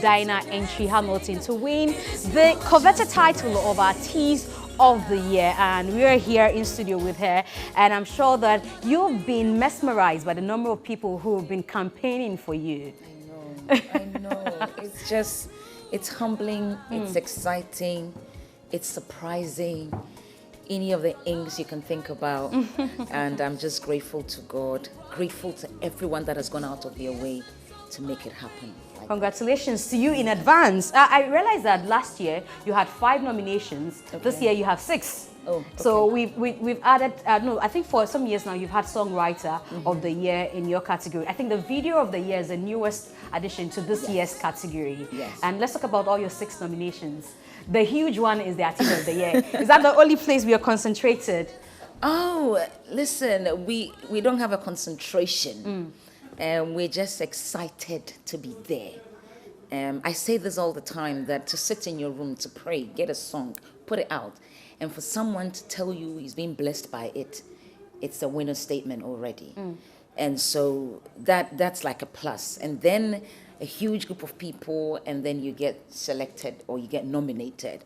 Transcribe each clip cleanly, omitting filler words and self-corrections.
Dinah Entry Hamilton to win the coveted title of Artiste of the Year, and we are here in studio with her, and I'm sure that you've been mesmerized by the number of people who have been campaigning for you. I know. It's humbling, it's exciting, it's surprising, any of the things you can think about. And I'm just grateful to God, grateful to everyone that has gone out of their way to make it happen. Congratulations to you in advance. I realized that last year you had 5 nominations. Okay. This year you have 6. Oh, okay. So we've added, no, I think for some years now you've had Songwriter of the Year in your category. I think the Video of the Year is the newest addition to this year's category. Yes. And let's talk about all your 6 nominations. The huge one is the Artist of the Year. Is that the only place we are concentrated? Oh, listen, we don't have a concentration. We're just excited to be there. I say this all the time, that to sit in your room, to pray, get a song, put it out, and for someone to tell you he's been blessed by it, it's a winner statement already. And so that's like a plus. And then a huge group of people, and then you get selected or you get nominated.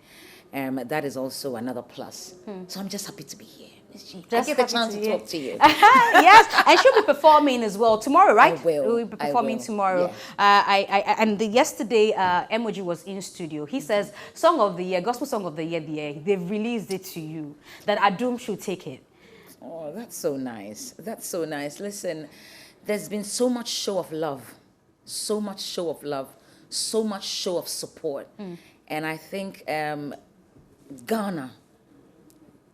That is also another plus. So I'm just happy to be here. I get the chance to talk to you. Yes, and she'll be performing as well tomorrow, right? I will. We'll be performing tomorrow. Yeah. Yesterday, Emoji was in studio. He says, Song of the Year, Gospel Song of the Year, they've released it to you, that Adum should take it. Oh, that's so nice. That's so nice. Listen, there's been so much show of love, so much show of love, so much show of support. And I think Ghana,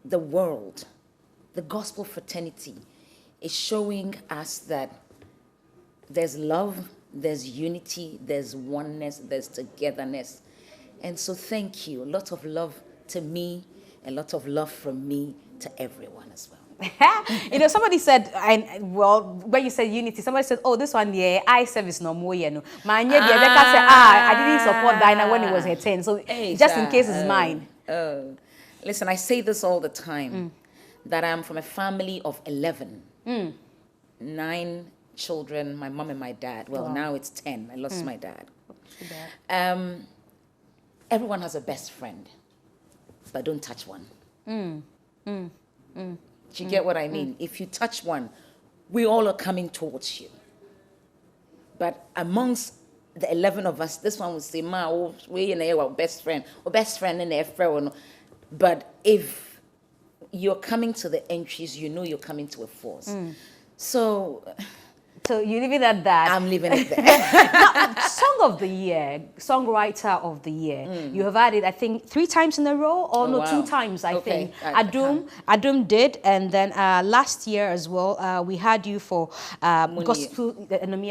the world, the gospel fraternity is showing us that there's love, there's unity, there's oneness, there's togetherness. And so thank you. A lot of love to me, a lot of love from me to everyone as well. You know, somebody said, well, when you said unity, somebody said, oh, this one, yeah, eye service no more, you know. I didn't support Dinah when it was her 10, so just in case it's mine. Listen, I say this all the time, that I'm from a family of 11. 9 children, my mom and my dad. Well, now it's 10. I lost my dad. Everyone has a best friend, but don't touch one. Do you get what I mean? If you touch one, we all are coming towards you. But amongst the 11 of us, this one would say, "Ma, we in our best friend in the friend." But if you're coming to the entries, you know you're coming to a force. So you leave it at that. I'm leaving it there. Now, Song of the Year, Songwriter of the Year. You have had it, I think, 3 times in a row, or 2 times, I think. Adum did, and then last year as well, we had you for Gospel,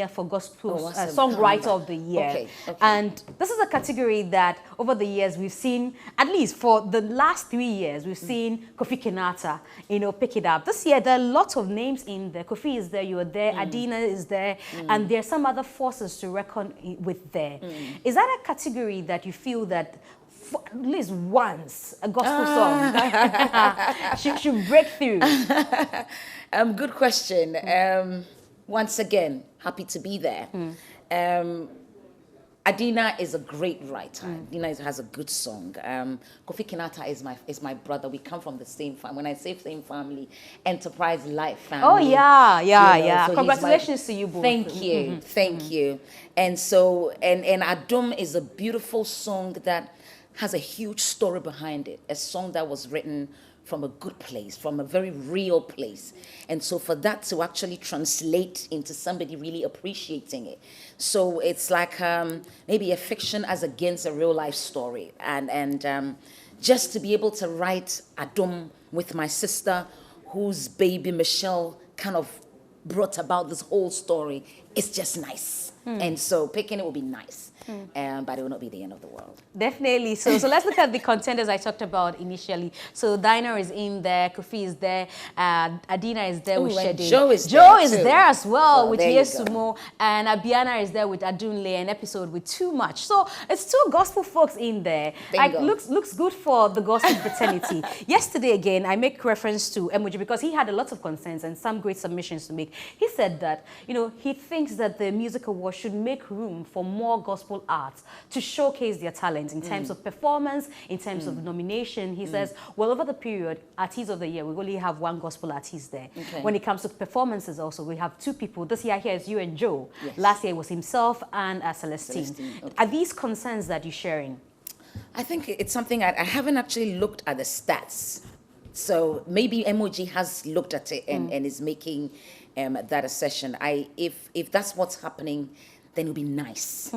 for Gospel Songwriter of the Year. And this is a category that over the years we've seen, at least for the last 3 years, we've seen Kofi Kinata, you know, pick it up. This year there are lots of names in there. Kofi is there, you are there, Adina is there, and there are some other forces to reckon with there. Is that a category that you feel that at least once a gospel song should break through? Good question. Once again, happy to be there. Adina is a great writer. Adina has a good song. Kofi Kinata is my brother. We come from the same family. When I say same family, Enterprise Life family. Oh yeah. So congratulations to you both. Thank you, thank you. And so, and Adum is a beautiful song that has a huge story behind it. A song that was written from a good place, from a very real place. And so for that to actually translate into somebody really appreciating it. So it's like maybe a fiction as against a real life story. And just to be able to write Adum with my sister, whose baby Michelle kind of brought about this whole story, it's just nice. And so picking it will be nice. But it will not be the end of the world. Definitely. So let's look at the contenders I talked about initially. So Dinah is in there, Kofi is there, Adina is there with Shede. Joe is there as well with Yesumo, and Abiana is there with Adunle, an episode with Too Much. So it's 2 gospel folks in there. Like, looks good for the gospel fraternity. Yesterday again, I make reference to Emoji because he had a lot of concerns and some great submissions to make. He said that, you know, he thinks that the music award should make room for more gospel gospel arts to showcase their talent in terms of performance, in terms of nomination. He says, well, over the period, Artist of the Year, we only have one gospel artist there. Okay. When it comes to performances also, we have 2 people. This year here is you and Joe. Yes. Last year it was himself and Celestine. Okay. Are these concerns that you're sharing? I think it's something I haven't actually looked at the stats. So maybe MOG has looked at it and is making that assertion. If that's what's happening, then it'll be nice.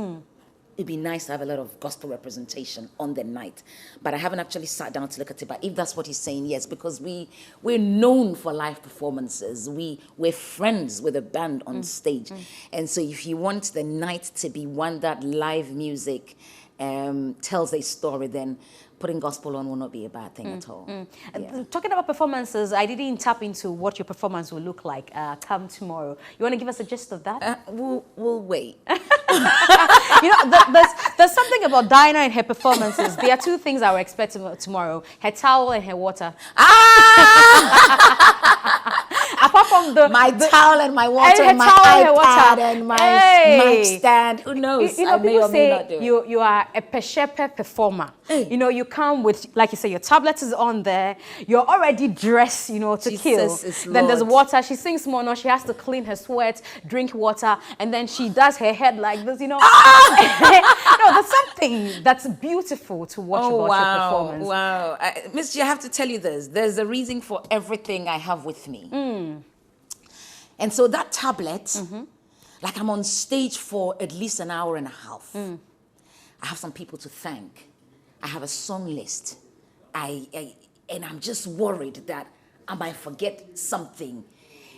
It'd be nice to have a lot of gospel representation on the night. But I haven't actually sat down to look at it. But if that's what he's saying, yes, because we're known for live performances. We're friends with a band on stage. And so if you want the night to be one that live music tells a story, then putting gospel on will not be a bad thing at all. Yeah. Talking about performances, I didn't tap into what your performance will look like come tomorrow. You want to give us a gist of that? We'll wait. You know, there's something about Diana and her performances. There are 2 things I will expect tomorrow: her towel and her water. Apart from my towel and my water, and my iPad and my mic stand. Who knows? You know, people say you are a peshepe performer. You know, you come with, like you say, your tablet is on there. You're already dressed, you know, to kill. Then there's water. She sings more. No, she has to clean her sweat, drink water, and then she does her head like this. You know, no, there's something that's beautiful to watch about your performance. Wow, Miss G, I have to tell you this. There's a reason for everything I have with me. And so that tablet, like I'm on stage for at least an hour and a half. I have some people to thank. I have a song list. And I'm just worried that I might forget something.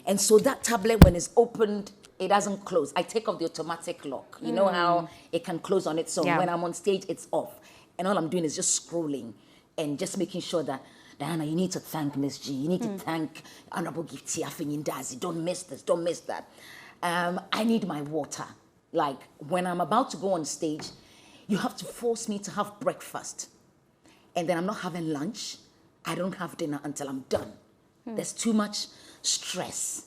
And so that tablet, when it's opened, it doesn't close. I take off the automatic lock. You know how it can close on its own. Yeah. When I'm on stage, it's off. And all I'm doing is just scrolling and just making sure that, Diana, you need to thank Miss G. You need to thank Honorable Gifty Afinyin-Dazi. Don't miss this. Don't miss that. I need my water. Like, when I'm about to go on stage, you have to force me to have breakfast. And then I'm not having lunch. I don't have dinner until I'm done. There's too much stress.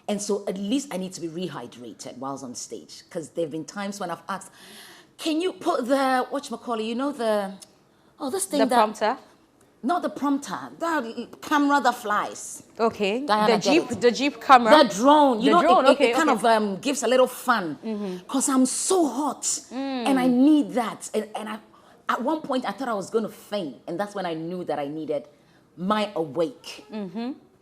And so at least I need to be rehydrated while on stage. Because there have been times when I've asked, can you put the, whatchamacallit, you know, this thing the prompter? Not the prompter, the camera that flies. Okay. Diana, the Jeep camera. The drone. You know, it kind of gives a little fun. Because I'm so hot. And I need that. And at one point, I thought I was going to faint. And that's when I knew that I needed my awake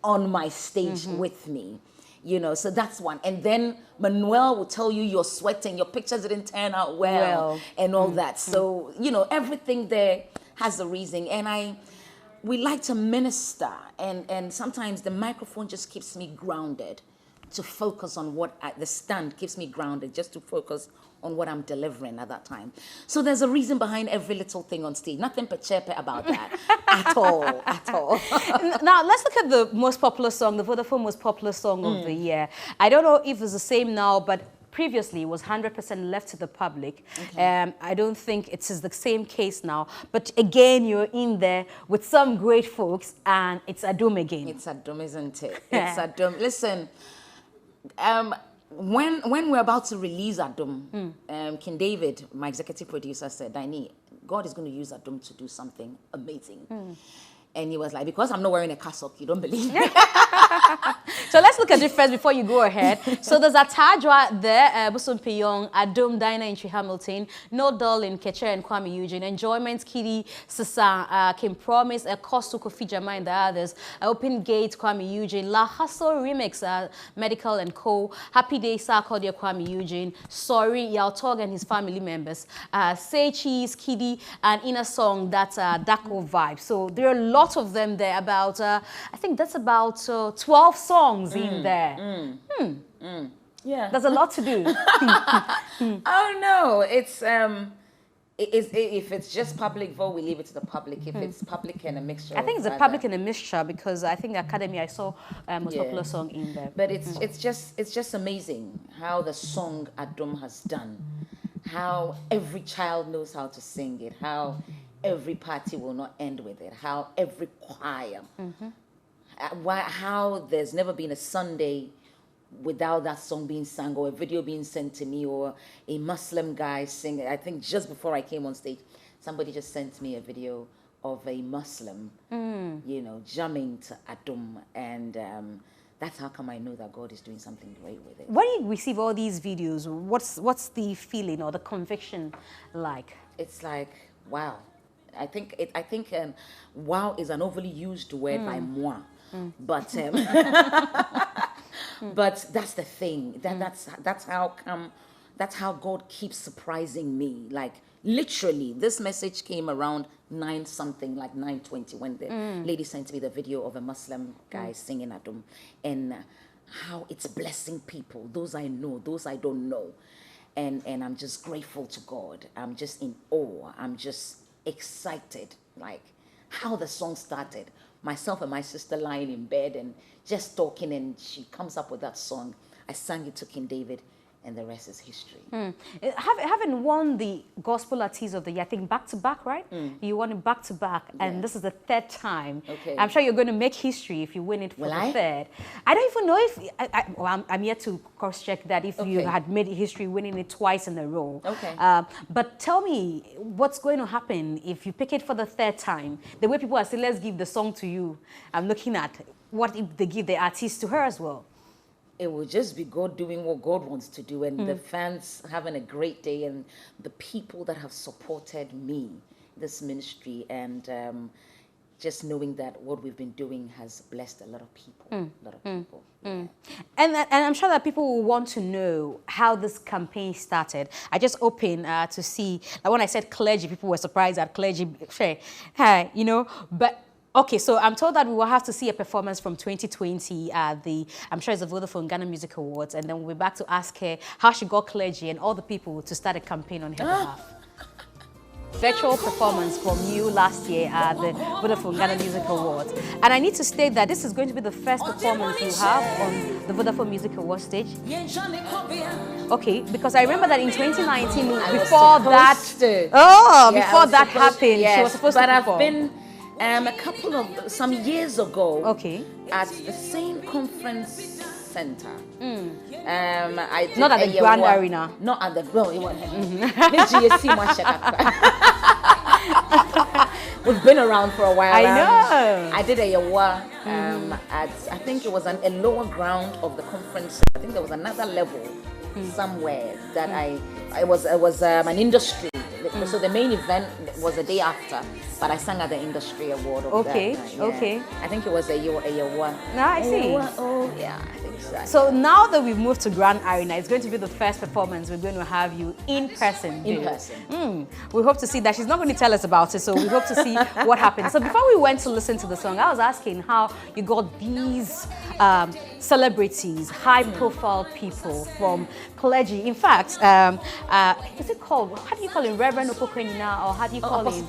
on my stage with me. You know, so that's one. And then Manuel will tell you you're sweating, your pictures didn't turn out well. And all that. So, you know, everything there has a reason. And we like to minister, and sometimes the microphone just keeps me grounded to focus on the stand keeps me grounded just to focus on what I'm delivering at that time. So there's a reason behind every little thing on stage. Nothing pechepe about that at all. Now, let's look at the most popular song, the Vodafone most popular song of the year. I don't know if it's the same now, but previously it was 100% left to the public. Okay. I don't think it is the same case now. But again, you're in there with some great folks, and it's Adum again. It's Adum, isn't it? It's Adum. Listen, when we're about to release Adum, King David, my executive producer, said, Dani, God is going to use Adum to do something amazing. And he was like, because I'm not wearing a cassock, you don't believe me. So let's look at it first before you go ahead. So there's a Tajwa there, Busum Piyong, Adum, Diana Intri Hamilton, No Dull in Keche and Kwame Eugene, Enjoyment, Kitty, Sasa, Kim Promise, Kostu Kofi Jama and the others, Open Gate, Kwame Eugene, La Hustle Remix, Medical and Co, Happy Day, Sarkodia, Kwame Eugene, Sorry, Yaltog and his family members, Say Cheese, Kitty, and Inner Song, that's Dako Vibe. So there are a lot of them there, about, I think that's about 12 songs in there. Yeah. There's a lot to do. Oh, no. It's, if it's just public vote, we leave it to the public. If it's public and a mixture. I think it's a public and a mixture, because I think Academy, I saw most popular song in there. But it's just amazing how the song Adum has done. How every child knows how to sing it. How every party will not end with it. How every choir. How there's never been a Sunday without that song being sung or a video being sent to me or a Muslim guy singing. I think just before I came on stage, somebody just sent me a video of a Muslim, you know, jamming to Adum, and that's how come I know that God is doing something great with it. When you receive all these videos, what's the feeling or the conviction like? It's like, wow. I think wow is an overly used word by moi, but but that's the thing. That's how God keeps surprising me. Like literally, this message came around 9-something, like 9:20, when the lady sent me the video of a Muslim guy singing Adum, and how it's blessing people. Those I know, those I don't know, and I'm just grateful to God. I'm just in awe. I'm just excited, like how the song started. Myself and my sister lying in bed and just talking, and she comes up with that song. I sang it to King David, and the rest is history. Having won the Gospel Artist of the Year, I think back to back, right? You won it back to back, and this is the third time. Okay. I'm sure you're going to make history if you win it for the third. I don't even know if I'm yet to cross-check that if you had made history winning it twice in a row. Okay. But tell me, what's going to happen if you pick it for the third time? The way people are saying, let's give the song to you. I'm looking at what if they give the artist to her as well? It will just be God doing what God wants to do, and the fans having a great day, and the people that have supported me, this ministry, and just knowing that what we've been doing has blessed a lot of people. A lot of people. Yeah. And I'm sure that people will want to know how this campaign started. I just opened to see, like when I said clergy, people were surprised at clergy, you know, but okay, so I'm told that we will have to see a performance from 2020 at I'm sure it's the Vodafone Ghana Music Awards, and then we'll be back to ask her how she got clergy and all the people to start a campaign on her behalf. Virtual performance from you last year at the Vodafone Ghana Music Awards. And I need to state that this is going to be the first performance you have on the Vodafone Music Awards stage. Okay, because I remember that in 2019, before that happened, she was supposed to perform. But I've been a couple of some years ago, at the same conference center. I did not at the Grand Arena. Not at the We've been around for a while. I know. I did a yawa at, I think it was a lower ground of the conference. I think there was another level somewhere that it was an industry. So the main event was the day after, but I sang at the industry award of that night, okay. I think it was a yawa. I see. Oh yeah, I think so. So now that we've moved to Grand Arena, it's going to be the first performance we're going to have you in person. In person. We hope to see that. She's not going to tell us about it, so we hope to see what happens. So before we went to listen to the song, I was asking how you got these celebrities, high-profile people from clergy. In fact, is it called, how do you call him, Reverend Opokenina, or how do you call him?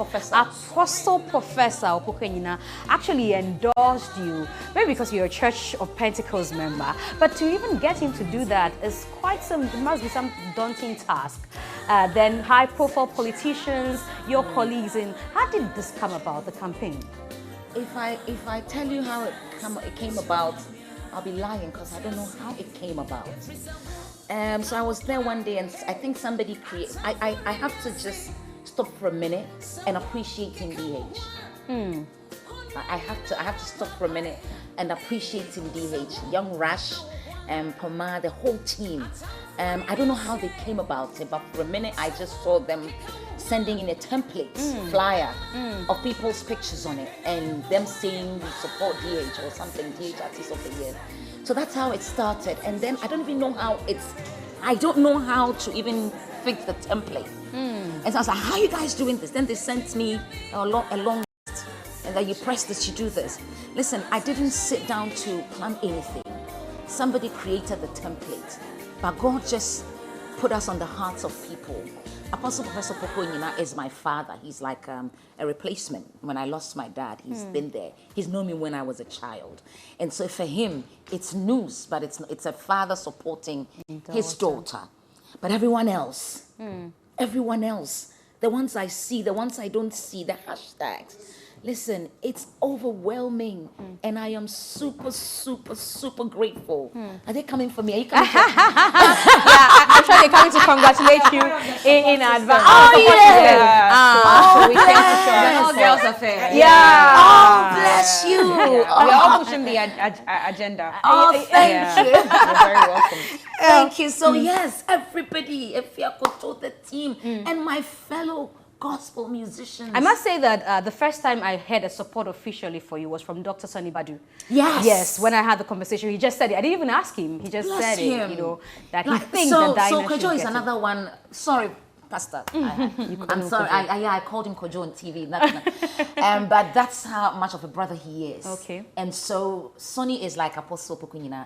Apostle Professor Opokenina actually endorsed you, maybe because you're a Church of Pentecost member, but to even get him to do that is quite it must be some daunting task. Then high-profile politicians, your colleagues, how did this come about, the campaign? If I tell you how it came about, I'll be lying because I don't know how it came about. So I was there one day, and I think somebody created. I have to just stop for a minute and appreciate Team DH. I have to stop for a minute and appreciate Team DH, Young Rash, Pama, the whole team. I don't know how they came about it, but for a minute I just saw them sending in a template flyer of people's pictures on it, and them saying we support DH or something, DH Artist of the Year. So that's how it started, and then I don't even know how I don't know how to even fix the template. And so I was like, how are you guys doing this? Then they sent me a long list, and that you press this, you do this. Listen, I didn't sit down to plan anything. Somebody created the template, but God just put us on the hearts of people. Apostle Professor Pokoyina is my father. He's like a replacement. When I lost my dad, he's been there. He's known me when I was a child. And so for him, it's news, but it's a father supporting his daughter. But everyone else the ones I see, the ones I don't see, the hashtags. Listen, it's overwhelming, and I am super, super, super grateful. Are they coming for me? Are you coming for me? I'm sure they're coming to congratulate you in advance. Oh, yeah. So we came to show The whole girls affair. Yeah. Oh, bless you. We're all pushing the agenda. Oh, thank you. You're very welcome. Thank you. So yes, everybody, Efiakoto, the team, and my fellow gospel musicians. I must say that the first time I heard a support officially for you was from Dr. Sunny Badu. Yes. Yes, when I had the conversation, he just said it. I didn't even ask him. He just Bless said him. it, you know, that he Like, thinks so, that Dinah so Kojo should is get another one. Sorry, Pastor. I'm sorry. I called him Kojo on TV. But that's how much of a brother he is. Okay. And so Sonny is like Apostle Pukunyina.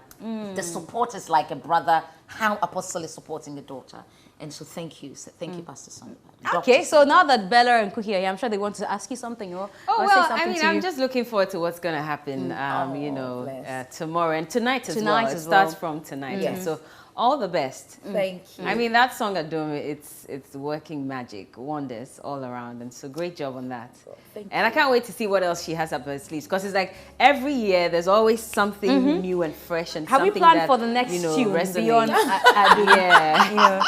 The support is like a brother. How Apostle is supporting the daughter. And so thank you. So thank you, Pastor Sonny. Okay, so now that Bella and Cookie are here, I'm sure they want to ask you something or Oh, say well, something I mean, to I'm you. just looking forward to what's going to happen, you know, bless. tomorrow and tonight as Tonight well. It as starts well. from tonight. Yes. So all the best. Thank you. I mean, that song Adome, it's working magic, wonders all around. And so great job on that. Thank And I can't wait to see what else she has up her sleeves. Because it's like every year there's always something new and fresh and Have we something planned that, for the next you know, tune resonates. beyond Yeah. you know,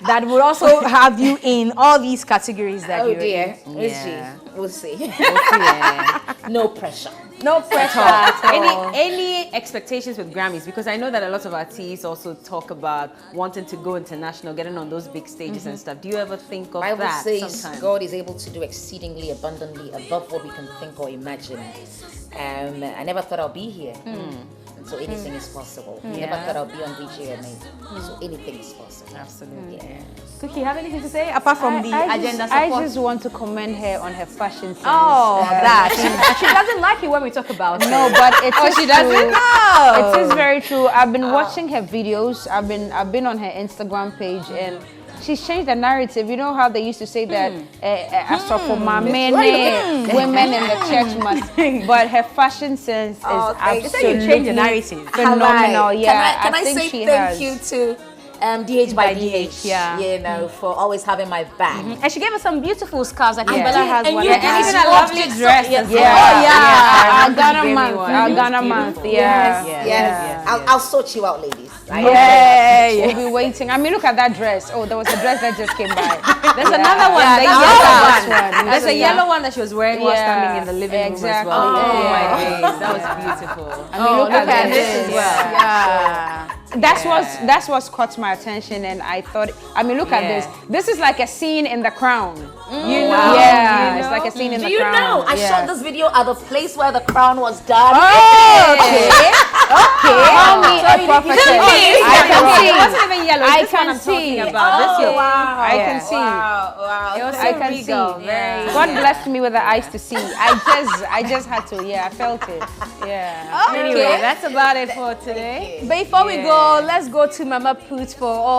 that would also have you in all these categories that Oh you're dear. in? Is Yeah. she? We'll see. Yeah. No pressure. No pressure at all. Any expectations with Grammys? Because I know that a lot of artists also talk about wanting to go international, getting on those big stages and stuff. Do you ever think of Bible that says sometimes? God is able to do exceedingly abundantly above what we can think or imagine. I never thought I'll be here. So anything is possible. Never thought I'll be on VGMA. So anything is possible. Absolutely. Yeah. Cookie, have anything to say apart from the agenda I support? just want to commend her on her fashion sense. Oh, that. She doesn't like it when we talk about it. No, but it is she doesn't? true. No. It is very true. I've been watching her videos. I've been on her Instagram page, and she's changed the narrative. You know how they used to say that for my men, women in the church must. But her fashion sense is thanks. So you change the absolutely narrative. phenomenal. Yeah, Can I think say she thank has. you to DH by DH? yeah. You know, for always having my back. And she gave us some beautiful scarves. I think Yeah. Bella has And one. you of guys those. even a lovely watched it, dress so- as yeah. well. Oh, Yeah, our She Ghana gave me month. one. Our It's Ghana month. beautiful. Yeah. Yes. I'll sort you out, ladies. We'll be waiting. I mean, look at that dress. Oh, there was a dress that just came by. There's another one, the that's yellow that one. There's a yellow one that she was wearing while standing in the living room exactly. as well. Oh my Yeah. days, that was beautiful. I mean, look at this as well. Yeah. That's what's caught my attention, and I thought, I mean, look at this. This is like a scene in The Crown. You know, Yeah, you it's know? like a scene in Do The you Crown. know? I Yeah. shot this video at the place where the crown was done. Okay. Call me a prophetess. I It can see. wasn't even yellow. I This one can I'm talking see. about. This year. I can see. Wow. It was so I can regal, see. very. God blessed me with the eyes to see. I just had to. Yeah, I felt it. Yeah. Anyway, that's about it for today. Before we go, let's go to Mama Put for all